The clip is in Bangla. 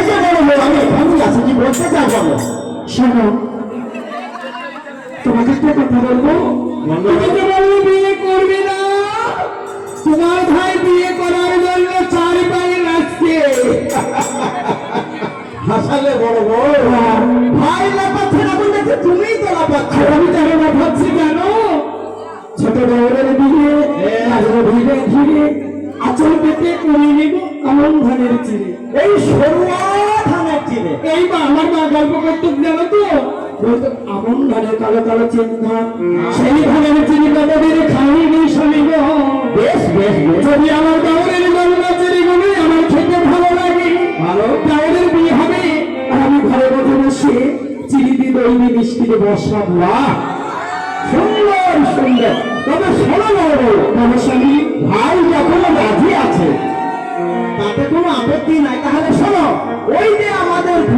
যে বলবো আমি এখানেই আছি, কি বলতে চাও বলো? শোনো, তোমাকে একটা কথা বলবো। তুমি যে বললে বিয়ে করবে না, তোমার ভাই বিয়ে করার জন্য 4 পায়ে লাগছে। হাসালে বড় বড় ভাই লাফাচ্ছে না বলতে তুমিই তো লাফাচ্ছ। আমি কেন লাফাচ্ছি জানো? ছোট বউরের বিয়ে, ভিড়ে ঘিরে আচল পেতে করে নেব আমন ধানের চিড়ে। এই সরুয়া ধানের চিড়ে। এই বা আমার মা গল্প করতে জানো তো, বলতো আমন ধানের কালো কালো চিন্তা, সেই ধানের চিড়ে আমাদের খাইনি শুনিব। বেশ বেশ বেশ, যদি আমার গাউরের গল্প চিড়িগুলো আমার খেতে ভালো লাগে, ভালো গাউরের বিয়ে হবে আর আমি ঘরে বসে বসে চিড়ি দিয়ে দই দিয়ে মিষ্টি দিয়ে বসাবো। বাহ, সুন্দর সুন্দর। তবে শোনো বড় আমার স্বামী ভাই যখন রাজি আছে তাতে কোনো আপত্তি নাই, তাহলে শোনো